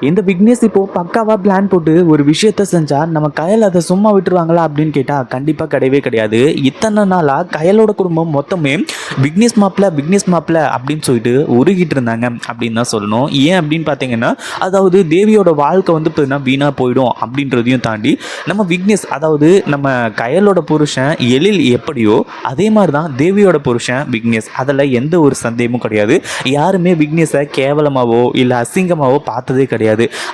இந்த விக்னேஷ் இப்போ பக்காவா பிளான் போட்டு ஒரு விஷயத்த செஞ்சா நம்ம கயல் அதை சும்மா விட்டுருவாங்களா அப்படின்னு கேட்டா கண்டிப்பா கிடையவே கிடையாது. இத்தனை நாளா கயலோட குடும்பம் மொத்தமே விக்னேஷ் மாப்பிள்ள அப்படின்னு சொல்லிட்டு உருகிட்டு இருந்தாங்க அப்படின்னு தான் சொல்லணும். ஏன் அப்படின்னு பார்த்தீங்கன்னா, அதாவது தேவியோட வாழ்க்கை வந்து பார்த்தீங்கன்னா வீணா போயிடும் அப்படின்றதையும் தாண்டி நம்ம விக்னேஷ், அதாவது நம்ம கயலோட புருஷன் எழில் எப்படியோ அதே மாதிரி தான் தேவியோட புருஷன் விக்னேஷ். அதில் எந்த ஒரு சந்தேகமும் கிடையாது. யாருமே விக்னேஷை கேவலமாவோ இல்லை அசிங்கமாவோ பார்த்ததே கிடையாது.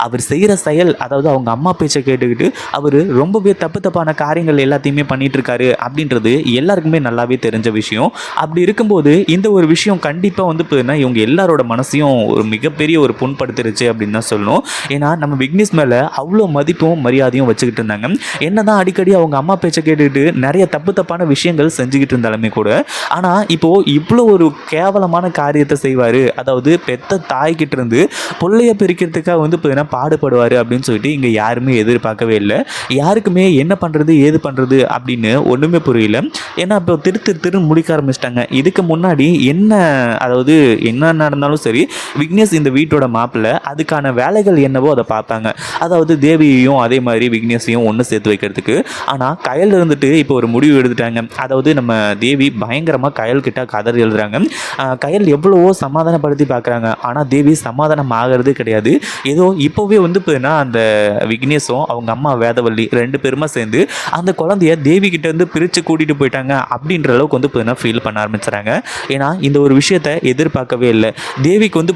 அவர் செய்கிற செயல், அதாவது அவங்க அம்மா பேச்சை கேட்டுக்கிட்டு அவர் ரொம்பவே தப்பான காரியங்கள் எல்லாத்தையுமே பண்ணிட்டு இருக்காரு அப்படின்றது எல்லாருக்குமே நல்லாவே தெரிஞ்ச விஷயம். அப்படி இருக்கும்போது இந்த ஒரு விஷயம் கண்டிப்பாக வந்து இவங்க எல்லாரோட மனசையும் ஒரு மிகப்பெரிய ஒரு புண்படுத்திருச்சு அப்படின்னு தான் சொல்லணும். ஏன்னா நம்ம விக்னேஷ் மேலே அவ்வளோ மதிப்பும் மரியாதையும் வச்சுக்கிட்டு இருந்தாங்க. என்னதான் அடிக்கடி அவங்க அம்மா பேச்சை கேட்டுக்கிட்டு நிறைய தப்பான விஷயங்கள் செஞ்சுக்கிட்டு இருந்தாலுமே கூட, ஆனால் இப்போ இவ்வளோ ஒரு கேவலமான காரியத்தை செய்வார், அதாவது பெத்த தாய்கிட்ட இருந்து பிள்ளைய பிரிக்கிறதுக்காக வந்து பாடுபடுவார் அப்படின்னு சொல்லிட்டு இங்கே யாருமே எதிர்பார்க்கவே இல்லை. யாருக்குமே என்ன பண்ணுறது ஏது பண்ணுறது அப்படின்னு ஒன்றுமே புரியல. ஏன்னா இப்போ திரு முடிக்க ஆரம்பிச்சிட்டாங்க. இதுக்கு முன்னாடி என்ன, அதாவது என்ன நடந்தாலும் சரி, விக்னேஷ் இந்த வீட்டோட மாப்பிள்ளை, அதுக்கான வேலைகள் என்னவோ அதை பார்ப்பாங்க. அதாவது தேவியையும் அதே மாதிரி விக்னேஷையும் ஒன்று சேர்த்து வைக்கிறதுக்கு. ஆனால் கயல் இருந்துட்டு இப்போ ஒரு முடிவு எடுத்துட்டாங்க. அதாவது நம்ம தேவி பயங்கரமாக கயல் கிட்ட கதறி எழுதுறாங்க. கயல் எவ்வளவோ சமாதானப்படுத்தி பார்க்குறாங்க, ஆனால் தேவி சமாதானம் ஆகிறது கிடையாது. ஏதோ இப்போவே வந்து அந்த விக்னேஷும் அவங்க அம்மா வேதவள்ளி ரெண்டு பேருமா சேர்ந்து அந்த குழந்தைய தேவி கிட்ட இருந்து பிரித்து கூட்டிகிட்டு போயிட்டாங்க அப்படின்ற அளவுக்கு வந்து ஃபீல் பண்ண ஆரம்பிச்சுறாங்க. ஏன்னா இந்த ஒரு விஷயத்த எதிர்பார்க்கவே இல்லை. தேவிக்கு வந்து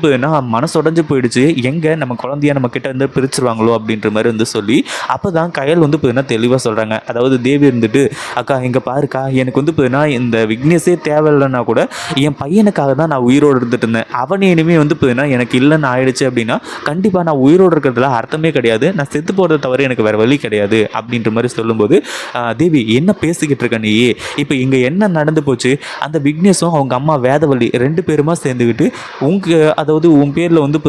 மனசு உடஞ்சு போயிடுச்சு, எங்கே நம்ம குழந்தைய நம்ம கிட்ட இருந்து பிரிச்சுருவாங்களோ அப்படின்ற மாதிரி வந்து சொல்லி அப்போ தான் கயல் வந்து தெளிவாக சொல்கிறாங்க. அதாவது தேவி இருந்துட்டு, அக்கா இங்கே பாருக்கா, எனக்கு வந்து இந்த விக்னேஷே தேவையில்லைன்னா கூட என் பையனுக்காக தான் நான் உயிரோடு இருந்துட்டு இருந்தேன். அவனே இனிமேல் வந்து எனக்கு இல்லைன்னு ஆயிடுச்சு அப்படின்னா கண்டிப்பாக நான் உயிரோடு இருக்கிறதுல அர்த்தமே கிடையாது, நான் செத்து போகிறத தவிர எனக்கு வேறு வழி கிடையாது அப்படின்ற மாதிரி சொல்லும்போது, தேவி என்ன பேசிக்கிட்டு இருக்க நீ, இப்போ இங்கே என்ன நடந்து போச்சு, அந்த விக்னேஷும் அவங்க அம்மா வேதவள்ளி ரெண்டு பேருமா சேர்ந்துக்கிட்டு அதாவது உன் பேரில் வந்து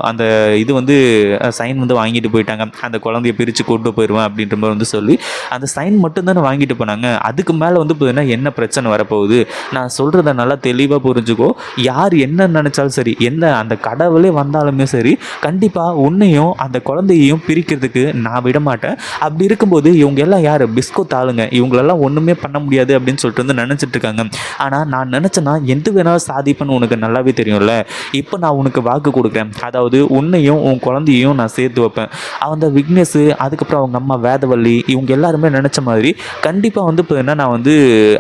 அந்த இது வந்து சைன் வந்து வாங்கிட்டு போயிட்டாங்க, அந்த குழந்தைய பிரித்து கூட்டு போயிடுவேன் அப்படின்ற மாதிரி வந்து சொல்லி அந்த சைன் மட்டும்தானே வாங்கிட்டு போனாங்க, அதுக்கு மேலே வந்து என்ன பிரச்சனை வரப்போகுது, நான் சொல்கிறத நல்லா தெளிவாக புரிஞ்சுக்கோ, யார் என்ன நினச்சாலும் சரி, என்ன அந்த கடவுளே வந்தாலுமே சரி, கண்டிப்பாக உன்னையும் அந்த குழந்தையையும் பிரிக்கிறதுக்கு நான் விட மாட்டேன். அப்படி இருக்கும்போது இவங்க எல்லாம் யார், பிஸ்கோ தாளுங்க, இவங்களெல்லாம் ஒன்றுமே பண்ண முடியாது அப்படின்னு சொல்லிட்டு வந்து நினச்சிட்டு இருக்காங்க. ஆனால் நான் நினச்சேன்னா எந்த வேணாலும் சாதிப்பேன்னு உனக்கு நல்லாவே தெரியும்ல. இப்போ நான் உனக்கு வாக்கு கொடுக்குறேன், அதாவது உன்னையும் உன் குழந்தையையும் நான் சேர்த்து வைப்பேன். அந்த விக்னேஷ், அதுக்கப்புறம் அவங்க அம்மா வேதவள்ளி, இவங்க எல்லாருமே நினச்ச மாதிரி கண்டிப்பாக வந்து நான் வந்து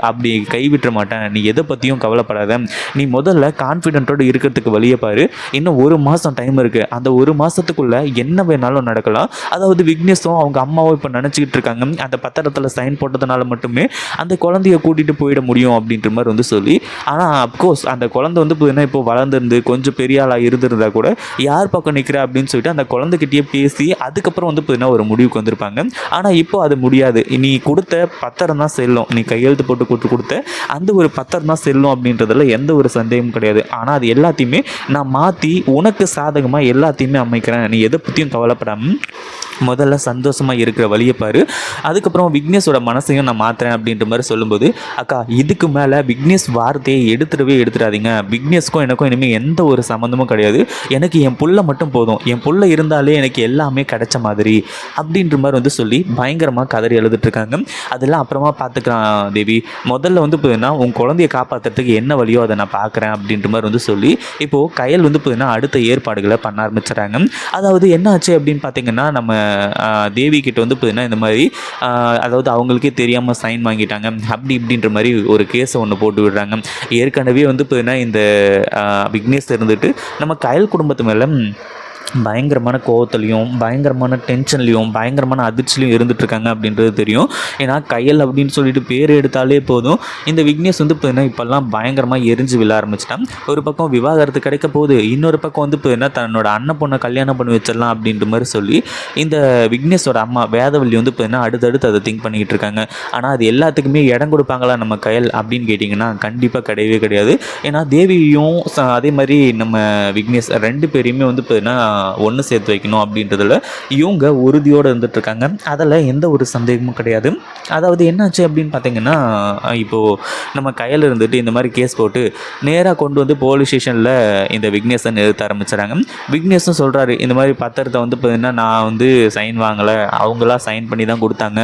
அப்படி கைவிட்ட மாட்டேன். நீ எதை பற்றியும் கவலைப்படாத, நீ முதல்ல கான்ஃபிடென்ட்டோடு இருக்கிறதுக்கு வழியை பாரு. இன்னும் ஒரு மாதம் டைம் இருக்குது, அந்த ஒரு மாதத்துக்குள்ளே என்ன வேணாலும் நடக்கலாம். அதாவது விக்னேஷும் அவங்க அம்மாவும் இப்போ நினச்சிக்கிட்டு இருக்காங்க, அந்த பத்திரத்தில் சைன் போட்டதுனால மட்டுமே அந்த குழந்தைய கூட்டிகிட்டு போயிட முடியும் அப்படின்ற மாதிரி வந்து சொல்லி, ஆனால் அப்கோர்ஸ் அந்த குழந்தை வந்து இப்போ வளர்ந்துருந்து கொஞ்சம் பெரிய ஆளாக இருந்திருந்தா கூட யார் பக்கம் நிற்கிற அப்படின்னு சொல்லிட்டு அந்த குழந்தைகிட்டயே பேசி அதுக்கப்புறம் வந்து ஒரு முடிவுக்கு வந்திருப்பாங்க. ஆனால் இப்போ அது முடியாது, நீ கொடுத்த பத்திரம் தான் செல்லும், நீ கையெழுத்து போட்டு கொடுத்த அந்த ஒரு பத்திரம் தான் செல்லும் அப்படின்றதுல எந்த ஒரு சந்தேகமும் கிடையாது. ஆனால் அது எல்லாத்தையுமே நான் மாற்றி உனக்கு சாதகமாக எல்லாத்தையுமே அமைக்கிறேன், நீ எதை பற்றியும் கவலைப்படாமல் முதல்ல சந்தோஷமாக இருக்கிற வழியை பாரு, அதுக்கப்புறம் விக்னேஷோட மனசையும் நான் மாற்றுறேன் அப்படின்ற மாதிரி சொல்லும்போது, அக்கா இதுக்கு மேலே விக்னேஷ் வார்த்தையை எடுத்துடாதீங்க, விக்னேஷ்க்கும் எனக்கும் இனிமேல் எந்த ஒரு சம்மந்தமும் கிடையாது, எனக்கு என் புள்ள மட்டும் போதும், என் புள்ள இருந்தாலே எனக்கு எல்லாமே கிடைச்ச மாதிரி அப்படின்ற மாதிரி வந்து சொல்லி பயங்கரமாக கதறி எழுதிட்டுருக்காங்க. அதெல்லாம் அப்புறமா பார்த்துக்கலாம் தேவி, முதல்ல வந்து உன் குழந்தைய காப்பாற்றுறதுக்கு என்ன வழியோ அதை நான் பார்க்குறேன் அப்படின்ற மாதிரி வந்து சொல்லி இப்போது கயல் வந்து அடுத்த ஏற்பாடுகளை பண்ண ஆரம்பிச்சிடறாங்க. அதாவது என்ன ஆச்சு அப்படின்னு பார்த்தீங்கன்னா, நம்ம தேவி கிட்ட வந்து இந்த மாதிரி அதாவது அவங்களுக்கே தெரியாமல் சைன் வாங்கிட்டாங்க அப்படி இப்படின்ற மாதிரி ஒரு கேஸை ஒன்று போட்டு விடுறாங்க. ஏற்கனவே வந்து இந்த விக்னேஷ் இருந்துட்டு நம்ம கயல் குடும்பத்து மேலே பயங்கரமான கோவத்துலையும் பயங்கரமான டென்ஷன்லையும் பயங்கரமான அதிர்ச்சிலையும் இருந்துகிட்ருக்காங்க அப்படின்றது தெரியும். ஏன்னா கயல் அப்படின்னு சொல்லிட்டு பேர் எடுத்தாலே போதும், இந்த விக்னேஷ் வந்து இப்போல்லாம் பயங்கரமாக எரிஞ்சு விழ ஆரம்பிச்சிட்டான். ஒரு பக்கம் விவாகரத்து கிடைக்க போகுது, இன்னொரு பக்கம் வந்து தன்னோட அண்ணன் பொண்ணை கல்யாணம் பண்ணி வச்சிடலாம் அப்படின்ற மாதிரி சொல்லி இந்த விக்னேஷோட அம்மா வேதவள்ளி வந்து அடுத்தடுத்து அதை திங்க் பண்ணிக்கிட்டு இருக்காங்க. ஆனால் அது எல்லாத்துக்குமே இடம் கொடுப்பாங்களா நம்ம கயல் அப்படின்னு கேட்டிங்கன்னா கண்டிப்பாக கிடையவே கிடையாது. ஏன்னா தேவியும் அதே மாதிரி நம்ம விக்னேஷ் ரெண்டு பேரையுமே வந்து ஒன்று சேர்த்து வைக்கணும் அப்படின்றதுல இவங்க உறுதியோடு இருந்துகிட்ருக்காங்க. அதில் எந்த ஒரு சந்தேகமும் கிடையாது. அதாவது என்னாச்சு அப்படின்னு பார்த்தீங்கன்னா, இப்போது நம்ம கையில் இருந்துட்டு இந்த மாதிரி கேஸ் போட்டு நேராக கொண்டு வந்து போலீஸ் ஸ்டேஷனில் இந்த விக்னேஷை நிறுத்த ஆரம்பிச்சுறாங்க. விக்னேஷும் சொல்கிறாரு, இந்த மாதிரி பத்திரத்தை வந்து பார்த்தீங்கன்னா நான் வந்து சைன் வாங்கலை, அவங்களா சைன் பண்ணி தான் கொடுத்தாங்க,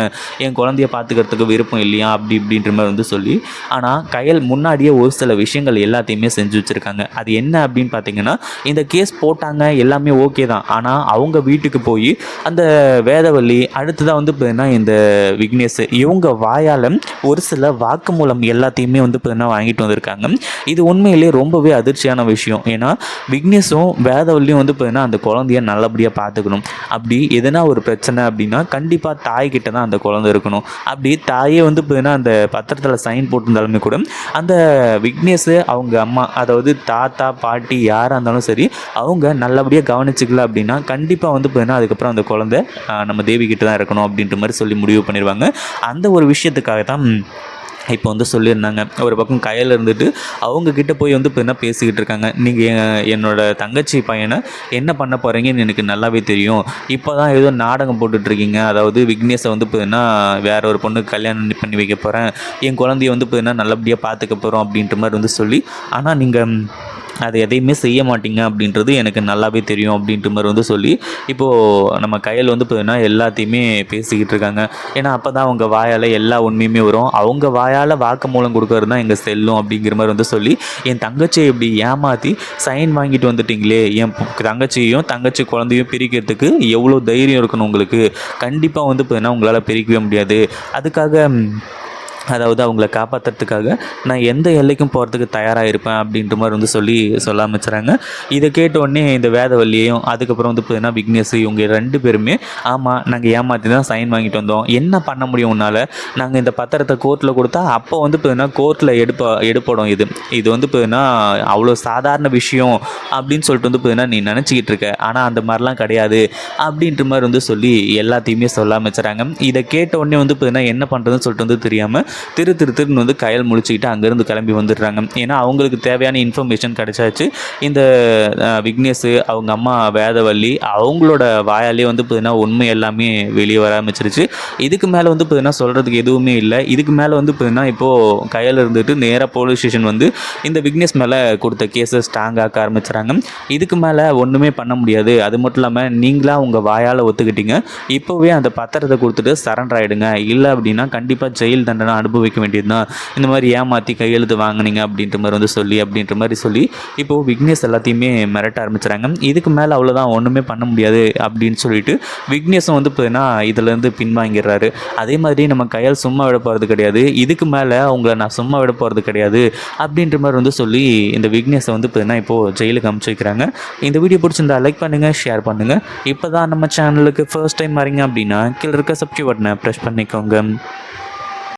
என் குழந்தைய பார்த்துக்கிறதுக்கு விருப்பம் இல்லையா அப்படி இப்படின்ற மாதிரி வந்து சொல்லி. ஆனால் கையல் முன்னாடியே ஒரு சில விஷயங்கள் எல்லாத்தையுமே செஞ்சு வச்சுருக்காங்க. அது என்ன அப்படின்னு பார்த்தீங்கன்னா, இந்த கேஸ் போட்டாங்க எல்லாமே ஓகே தான். ஆனால் அவங்க வீட்டுக்கு போய் அந்த வேதவள்ளி அடுத்ததாக வந்து பார்த்தீங்கன்னா இந்த விக்னேஷ் இவங்க வாயால் ஒரு சில வாக்குமூலம் எல்லாத்தையுமே வந்து பார்த்தீங்கன்னா வாங்கிட்டு வந்திருக்காங்க. இது உண்மையிலே ரொம்பவே அதிர்ச்சியான விஷயம். ஏன்னா விக்னேஷும் வேதவள்ளியும் வந்து பார்த்தீங்கன்னா அந்த குழந்தைய நல்லபடியாக பார்த்துக்கணும். அப்படி எதனா ஒரு பிரச்சனை அப்படின்னா கண்டிப்பாக தாய்கிட்ட தான் அந்த குழந்தை இருக்கணும். அப்படி தாயே வந்து பார்த்தீங்கன்னா அந்த பத்திரத்தில் சைன் போட்டிருந்தாலுமே கூட அந்த விக்னேஷ் அவங்க அம்மா, அதாவது தாத்தா பாட்டி யாராக இருந்தாலும் சரி, அவங்க நல்லபடியாக கவனிச்சிக்கல அப்படின்னா கண்டிப்பாக வந்து பார்த்தீங்கன்னா அதுக்கப்புறம் அந்த குழந்தை நம்ம தேவி கிட்ட தான் இருக்கணும் அப்படின்ற மாதிரி சொல்லி முடிவு பண்ணிடுவாங்க. அந்த ஒரு விஷயத்துக்காக தான் இப்போ வந்து சொல்லியிருந்தாங்க. ஒரு பக்கம் கையில் இருந்துட்டு அவங்கக்கிட்ட போய் வந்து இப்போ என்ன பேசிக்கிட்டு இருக்காங்க, நீங்கள் என்னோடய தங்கச்சி பையனை என்ன பண்ண போகிறீங்கன்னு எனக்கு நல்லாவே தெரியும். இப்போ தான் ஏதோ நாடகம் போட்டுட்ருக்கீங்க, அதாவது விக்னேஷை வந்து இப்போ என்ன வேற ஒரு பொண்ணுக்கு கல்யாணம் பண்ணி வைக்க போகிறேன், என் குழந்தைய வந்து இப்போ என்ன நல்லபடியாக பார்த்துக்க போகிறோம் அப்படின்ற மாதிரி வந்து சொல்லி, ஆனால் நீங்கள் அது எதையுமே செய்ய மாட்டீங்க அப்படின்றது எனக்கு நல்லாவே தெரியும் அப்படின்ற மாதிரி வந்து சொல்லி இப்போது நம்ம கையில் வந்து பார்த்தீங்கன்னா எல்லாத்தையுமே பேசிக்கிட்டு இருக்காங்க. ஏன்னா அப்போ தான் அவங்க வாயால் எல்லா உண்மையுமே வரும். அவங்க வாயால் வாக்குமூலம் கொடுக்கறது தான் எங்கள் செல்லும் அப்படிங்கிற மாதிரி வந்து சொல்லி, என் தங்கச்சியை இப்படி ஏமாற்றி சைன் வாங்கிட்டு வந்துட்டிங்களே, என் தங்கச்சியையும் தங்கச்சி குழந்தையும் பிரிக்கிறதுக்கு எவ்வளோ தைரியம் இருக்கணும் உங்களுக்கு, கண்டிப்பாக வந்து பார்த்தீங்கன்னா உங்களால் பிரிக்கவே முடியாது. அதுக்காக அதாவது அவங்கள காப்பாற்றுறதுக்காக நான் எந்த எல்லைக்கும் போகிறதுக்கு தயாராக இருப்பேன் அப்படின்ற மாதிரி வந்து சொல்ல ஆரம்பிச்சுறாங்க. இதை கேட்ட உடனே இந்த வேதவல்லியையும் அதுக்கப்புறம் வந்து பார்த்தீங்கன்னா விக்னேஷ் இவங்க 2 பேருமே, ஆமாம் நாங்கள் ஏமாற்றி தான் சைன் வாங்கிட்டு வந்தோம், என்ன பண்ண முடியும் உன்னால், நாங்கள் இந்த பத்திரத்தை கோர்ட்டில் கொடுத்தா அப்போ வந்து பார்த்தீங்கன்னா கோர்ட்டில் எடுப்படும், இது வந்து பார்த்தீங்கன்னா அவ்வளோ சாதாரண விஷயம் அப்படின்னு சொல்லிட்டு வந்து பார்த்தீங்கன்னா நீ நினச்சிக்கிட்டு இருக்க, ஆனால் அந்த மாதிரிலாம் கிடையாது அப்படின்ற மாதிரி வந்து சொல்லி எல்லாத்தையுமே சொல்ல ஆரம்பிச்சுறாங்க. இதை கேட்ட உடனே வந்து பார்த்தீங்கன்னா என்ன பண்ணுறதுன்னு சொல்லிட்டு வந்து தெரியாமல் திருன்னு வந்து கையில் முழிச்சுக்கிட்டு அங்கேருந்து கிளம்பி வந்துடுறாங்க. ஏன்னா அவங்களுக்கு தேவையான இன்ஃபர்மேஷன் கிடைச்சாச்சு. இந்த விக்னேஷ் அவங்க அம்மா வேதவள்ளி அவங்களோட வாயாலே வந்து பார்த்தீங்கன்னா உண்மை எல்லாமே வெளியே வர ஆரம்பிச்சிருச்சு. இதுக்கு மேலே வந்து பார்த்தீங்கன்னா சொல்கிறதுக்கு எதுவுமே இல்லை. இதுக்கு மேலே வந்து பார்த்தீங்கன்னா இப்போது கையில் இருந்துட்டு நேராக போலீஸ் ஸ்டேஷன் வந்து இந்த விக்னேஷ் மேலே கொடுத்த கேஸை ஸ்ட்ராங் ஆக்க ஆரம்பிச்சுறாங்க. இதுக்கு மேலே ஒன்றுமே பண்ண முடியாது. அது மட்டும் இல்லாமல் நீங்களாக உங்கள் வாயால் ஒத்துக்கிட்டீங்க, இப்போவே அந்த பத்திரத்தை கொடுத்துட்டு சரண்டர் ஆகிடுங்க, இல்லை அப்படின்னா கண்டிப்பாக ஜெயில் தண்டனை அனுபவிக்க வேண்டியது தான், இந்த மாதிரி ஏமாற்றி கையெழுத்து வாங்கினீங்க அப்படின்ற மாதிரி சொல்லி இப்போது விக்னேஷ் எல்லாத்தையுமே மிரட்ட ஆரம்பிச்சுறாங்க. இதுக்கு மேலே அவ்வளோதான், ஒன்றுமே பண்ண முடியாது அப்படின்னு சொல்லிட்டு விக்னேஷும் வந்து பார்த்தீங்கன்னா இதுலேருந்து பின்வாங்கிடுறாரு. அதே மாதிரி நம்ம கையால் சும்மா விட போகிறது கிடையாது, இதுக்கு மேலே அவங்கள நான் சும்மா விட போகிறது கிடையாது அப்படின்ற மாதிரி வந்து சொல்லி இந்த விக்னேஷை வந்து பார்த்தீங்கன்னா இப்போது ஜெயிலுக்கு அனுப்பிச்சு வைக்கிறாங்க. இந்த வீடியோ பிடிச்சிருந்தா லைக் பண்ணுங்கள், ஷேர் பண்ணுங்கள். இப்போ தான் நம்ம சேனலுக்கு ஃபர்ஸ்ட் டைம் வரீங்க அப்படின்னா கீழே இருக்க சப்ஸ்கிரைப் பட்டனை ப்ரெஸ் பண்ணிக்கோங்க.